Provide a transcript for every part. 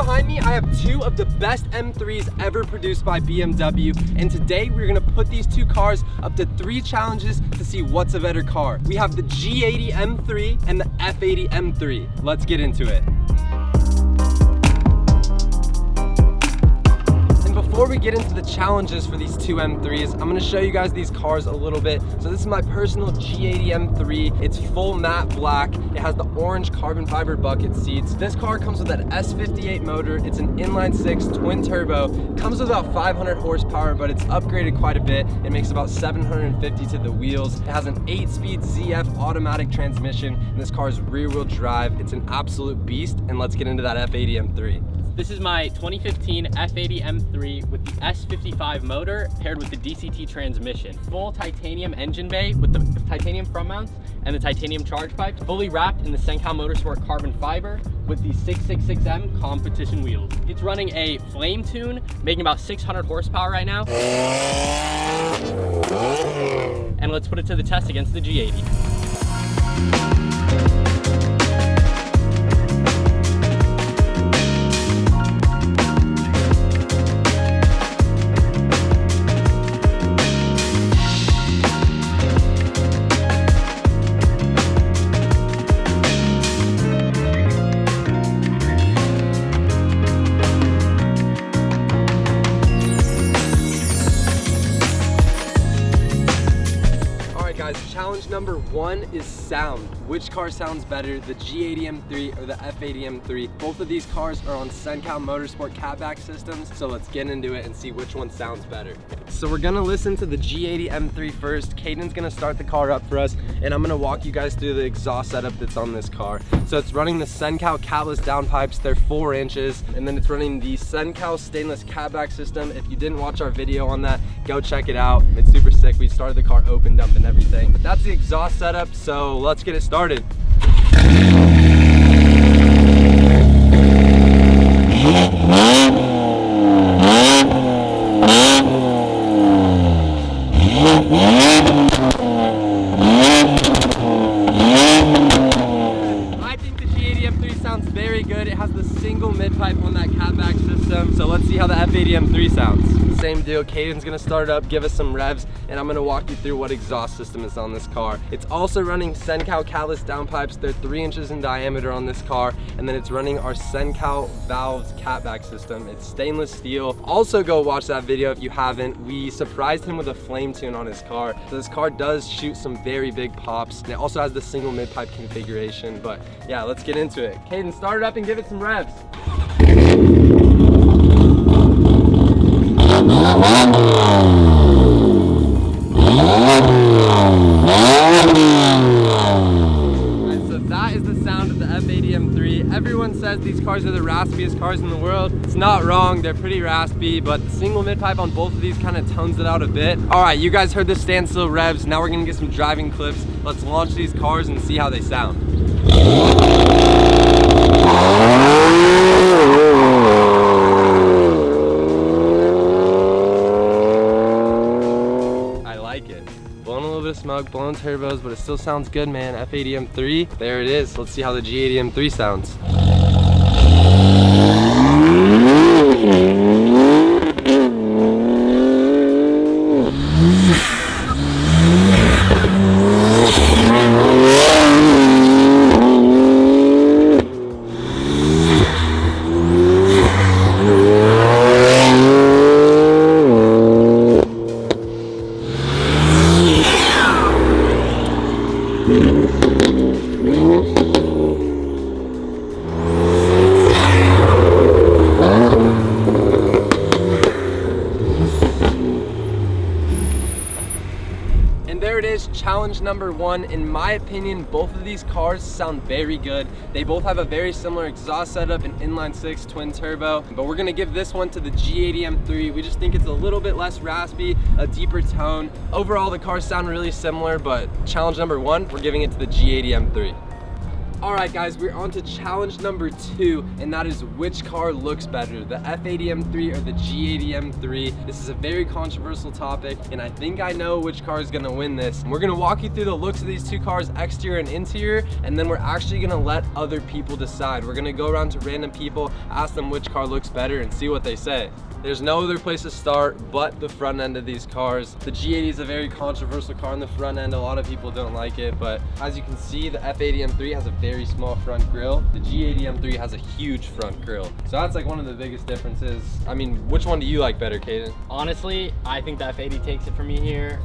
behind me, I have two of the best M3s ever produced by BMW, and today we're gonna put these two cars up to 3 challenges to see what's a better car. We have the G80 M3 and the F80 M3. Let's get into it. Before we get into the challenges for these two M3s, I'm gonna show you guys these cars a little bit. So this is my personal G80 M3. It's full matte black. It has the orange carbon fiber bucket seats. This car comes with an S58 motor. It's an inline-6 twin turbo. Comes with about 500 horsepower, but it's upgraded quite a bit. It makes about 750 to the wheels. It has an 8-speed ZF automatic transmission, and this car is rear-wheel drive. It's an absolute beast, and let's get into that F80 M3. This is my 2015 F80 M3 with the S55 motor paired with the DCT transmission. Full titanium engine bay with the titanium front mounts and the titanium charge pipes, fully wrapped in the Cen-Cal Motorsport carbon fiber with the 666M competition wheels. It's running a flame tune, making about 600 horsepower right now. And let's put it to the test against the G80. Challenge number 1 is sound. Which car sounds better, the G80 M3 or the F80 M3? Both of these cars are on Cen-Cal Motorsport catback systems, so let's get into it and see which one sounds better. So we're gonna listen to the G80 M3 first. Caden's gonna start the car up for us, and I'm gonna walk you guys through the exhaust setup that's on this car. So it's running the Cen-Cal catless downpipes. They're 4 inches, and then it's running the Cen-Cal stainless catback system. If you didn't watch our video on that, go check it out. It's super sick. We started the car opened up and everything. But that's the exhaust setup, so let's get it started. I think the G80 M3 sounds very good. It has the single mid-pipe on that catback system, so let's see how the F80 M3 sounds. Same deal, Caden's gonna start it up, give us some revs, and I'm gonna walk you through what exhaust system is on this car. It's also running Cen-Cal catless downpipes. They're 3 inches in diameter on this car, and then it's running our Cen-Cal valves catback system. It's stainless steel. Also go watch that video if you haven't. We surprised him with a flame tune on his car. So this car does shoot some very big pops, and it also has the single mid-pipe configuration, but yeah, let's get into it. Caden, start it up and give it some revs. So that is the sound of the F80 M3. Everyone says these cars are the raspiest cars in the world. It's not wrong, they're pretty raspy, but the single mid-pipe on both of these kind of tones it out a bit. All right, you guys heard the standstill revs. Now we're gonna get some driving clips. Let's launch these cars and see how they sound. Blowing a little bit of smoke, blowing turbos, but it still sounds good, man. F80 M3, there it is. Let's see how the G80 M3 sounds. And there it is, challenge number 1. In my opinion, both of these cars sound very good. They both have a very similar exhaust setup, an inline-6 twin turbo, but we're gonna give this one to the G80 M3. We just think it's a little bit less raspy, a deeper tone. Overall, the cars sound really similar, but challenge number 1, we're giving it to the G80 M3. All right, guys, we're on to challenge number 2, and that is which car looks better, the F80 M3 or the G80 M3. This is a very controversial topic, and I think I know which car is gonna win this. We're gonna walk you through the looks of these two cars, exterior and interior, and then we're actually gonna let other people decide. We're gonna go around to random people, ask them which car looks better, and see what they say. There's no other place to start but the front end of these cars. The G80 is a very controversial car on the front end. A lot of people don't like it, but as you can see, the F80 M3 has a very small front grille. The G80 M3 has a huge front grille. So that's like one of the biggest differences. I mean, which one do you like better, Caden? Honestly, I think the F80 takes it for me here.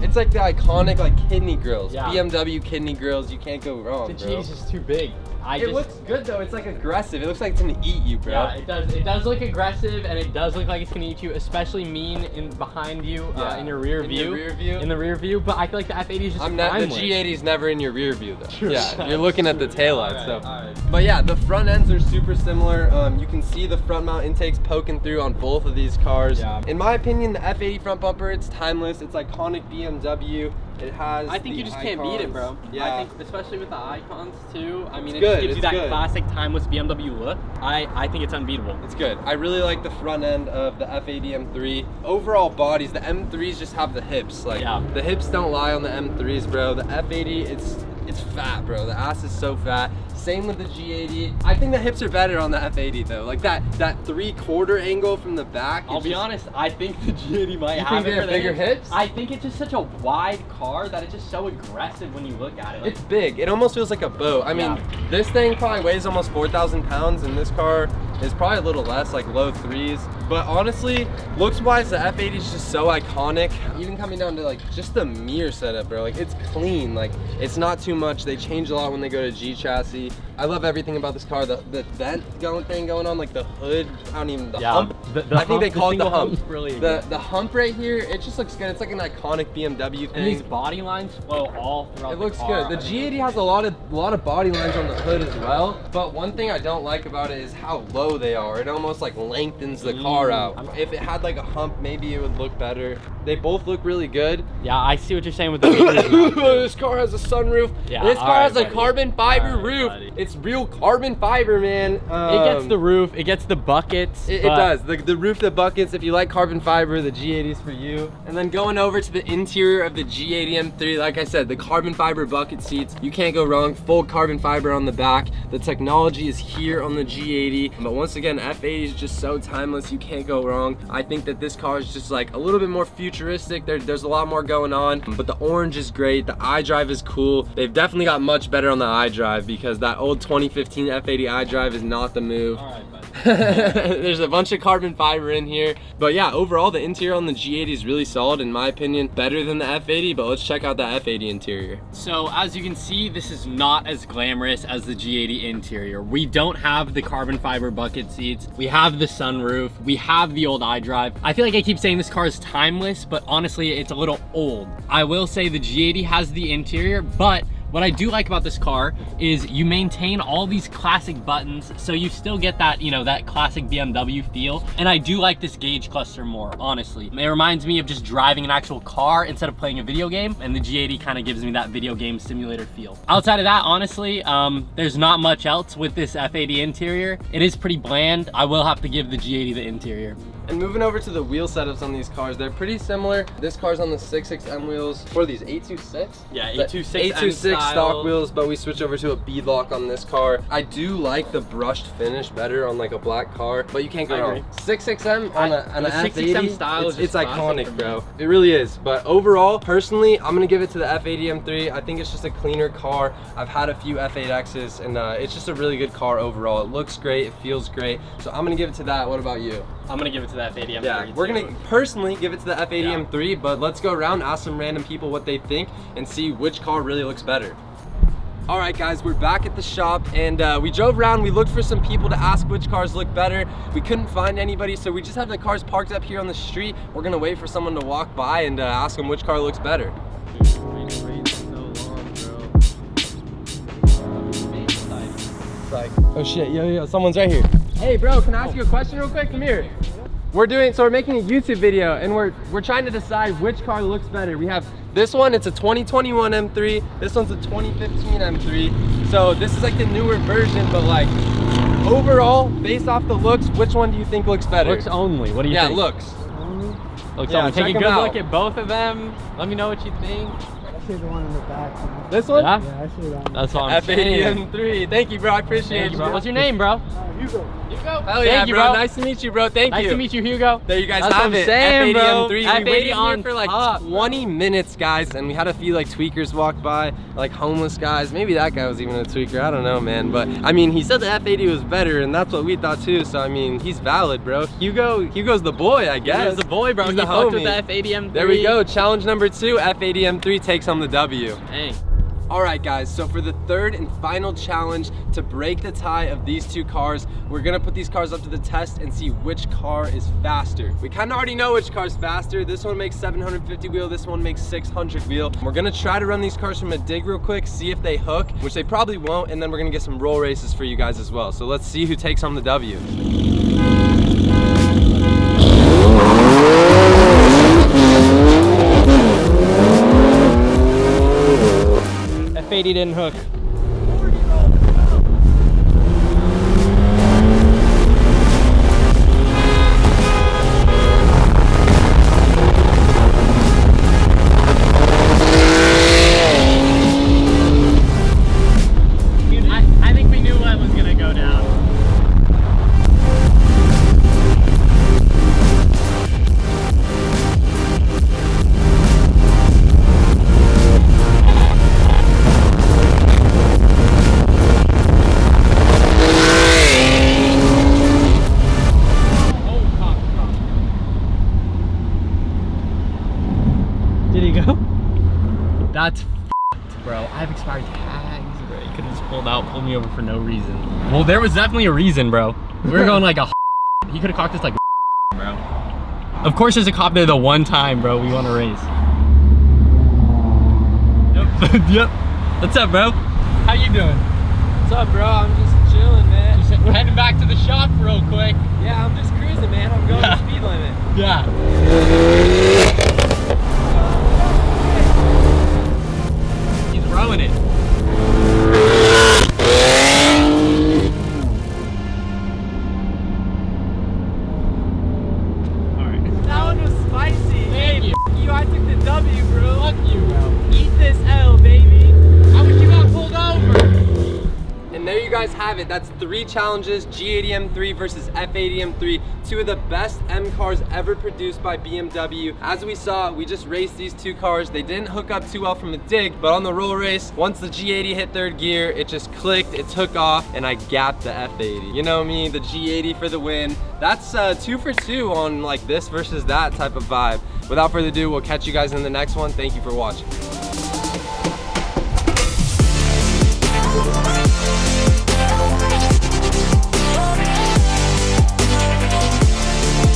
It's like the iconic like kidney grills. Yeah. BMW kidney grills, you can't go wrong, The bro. G is just too big. It looks good though. It's like aggressive. It looks like it's gonna eat you, bro. Yeah, it does. It does look aggressive, and it does look like it's gonna eat you, especially mean in behind you, in your rear view. In the rear view. In the rear view, but I feel like the F80 is just The timeless. G80 is never in your rear view though. True. Yeah, you're looking at the taillight. All So, right. but yeah, the front ends are super similar. You can see the front mount intakes poking through on both of these cars. Yeah. In my opinion, the F80 front bumper, it's timeless. It's iconic BMW. It has. I think you just can't beat it, bro. Yeah. I think, especially with the icons too. I mean, it good, just gives you it's that good. classic timeless BMW look. I think it's unbeatable. It's good. I really like the front end of the F80 M3. Overall bodies, the M3s just have the hips. Like the hips don't lie on the M3s, bro. The F80, it's fat, bro. The ass is so fat. Same with the G80. I think the hips are better on the F80 though. Like that 3/4 angle from the back. I'll be honest, I think the G80 might You have think it for they have bigger hips? I think it's just such a wide car that it's just so aggressive when you look at it. Like, It's big. It almost feels like a boat. I mean, this thing probably weighs almost 4,000 pounds, and this car is probably a little less, like low 3s. But honestly, looks-wise, the F80 is just so iconic. Even coming down to like just the mirror setup, bro. Like it's clean. Like it's not too much. They change a lot when they go to G chassis. I love everything about this car. The vent going on, like the hood. I don't even hump. I think they call it the hump. Really the hump right here. It just looks good. It's like an iconic BMW thing. and these body lines flow all throughout. It looks the car. good. The G80 has a lot of body lines on the hood as well. But one thing I don't like about it is how low they are. It almost like lengthens the car out. If it had like a hump, maybe it would look better. They both look really good. Yeah, I see what you're saying with the G80. This car has a sunroof. Yeah, this car has a buddy. carbon fiber All right, roof. buddy. It's real carbon fiber, man. It gets the roof, it gets the buckets. It does. The roof, the buckets. If you like carbon fiber, the G80 is for you. And then going over to the interior of the G80 M3, like I said, the carbon fiber bucket seats. You can't go wrong. Full carbon fiber on the back. The technology is here on the G80. But once again, F80 is just so timeless. You can't go wrong. I think that this car is just like a little bit more futuristic. There's a lot more going on. But the orange is great. The iDrive is cool. They've definitely got much better on the iDrive because that old 2015 F80 iDrive is not the move. All right, buddy. There's a bunch of carbon fiber in here. But yeah, overall the interior on the G80 is really solid in my opinion. Better than the F80, but let's check out the F80 interior. So as you can see, this is not as glamorous as the G80 interior. We don't have the carbon fiber bucket seats. We have the sunroof. We have the old iDrive. I feel like I keep saying this car is timeless, but honestly, it's a little old. I will say the G80 has the interior, but what I do like about this car is you maintain all these classic buttons, so you still get that, you know, that classic BMW feel. And I do like this gauge cluster more, honestly. It reminds me of just driving an actual car instead of playing a video game, and the G80 kind of gives me that video game simulator feel. Outside of that, honestly, there's not much else with this F80 interior. It is pretty bland. I will have to give the G80 the interior. And moving over to the wheel setups on these cars, they're pretty similar. This car's on the 6.6M wheels. What are these, 826? Yeah, 826 826 stock wheels, but we switch over to a beadlock on this car. I do like the brushed finish better on like a black car, but you can't go wrong. 6.6M on an the 6.6M F80, style is it's just iconic, bro. It really is. But overall, personally, I'm gonna give it to the F80 M3. I think it's just a cleaner car. I've had a few F8Xs, and it's just a really good car overall. It looks great, it feels great. So I'm gonna give it to that. What about you? I'm gonna give it to the F80 M3. Yeah, we're gonna personally give it to the F80 M3, but let's go around, ask some random people what they think, and see which car really looks better. All right, guys, we're back at the shop, and we drove around. We looked for some people to ask which cars look better. We couldn't find anybody, so we just have the cars parked up here on the street. We're gonna wait for someone to walk by and ask them which car looks better. Like, oh shit, yo, someone's right here. Hey bro, can I ask you a question real quick? Come here. We're making a YouTube video, and we're trying to decide which car looks better. We have This one, it's a 2021 M3. This one's a 2015 M3. So this is like the newer version, but like overall, based off the looks, which one do you think looks better? Looks only. What do you think? Yeah, looks. Looks Yeah, only. Take a check good 'em look out. at both of them. Let me know what you think. I see the one in the back. This one? Yeah? Yeah, I see that one. That's what I'm F80 saying. M3. Thank you, bro. I appreciate Thank you, you, bro. bro. What's your name, bro? Hugo. Hugo. Hell yeah, Thank you, bro. bro. Nice to meet you, bro. Thank Nice you. to meet you, Hugo. There you guys That's what have I'm it. saying, F80 bro. M3. We F80 waited here on for like top, 20 minutes, guys, and we had a few like tweakers walk by, like homeless guys. Maybe that guy was even a tweaker. I don't know, man. But I mean, he said the F80 was better, and that's what we thought too. So I mean, he's valid, bro. Hugo's the boy, I guess. Hugo's the boy, bro. He's He the fucked with homie. the F80 M3. There we go. Challenge number 2. F80 M3 takes home the W. Dang. All right, guys, so for the third and final challenge to break the tie of these two cars, we're gonna put these cars up to the test and see which car is faster. We kind of already know which car's faster. This one makes 750 wheel, this one makes 600 wheel. We're gonna try to run these cars from a dig real quick, see if they hook, which they probably won't, and then we're gonna get some roll races for you guys as well. So let's see who takes home the W. F80 didn't hook. I think we knew what was gonna go down. Did he go? That's f***ed, bro. I have expired tags, bro. You could have just pulled out, pulled me over for no reason. Well, there was definitely a reason, bro. We were going like a he could have cocked us like a bro. Of course there's a cop there the one time, bro. We want to race. Yep. Yep. What's up, bro? How you doing? What's up, bro? I'm just chilling, man. We're heading back to the shop real quick. Yeah, I'm just cruising, man. I'm going the speed limit. Yeah. He's rowing it. Alright. That one was spicy. Thank you. You, I took the W, bro. Fuck you, bro. Eat this L, baby. How much you got pulled over? And there you guys have it. That's 3 challenges, G80 M3 versus F80 M3, 2 of the best M cars ever produced by BMW. As we saw, we just raced these 2 cars. They didn't hook up too well from the dig, but on the roll race, once the G80 hit 3rd gear, it just clicked, it took off, and I gapped the F80. You know me, the G80 for the win. That's 2 for 2 on like this versus that type of vibe. Without further ado, we'll catch you guys in the next one. Thank you for watching.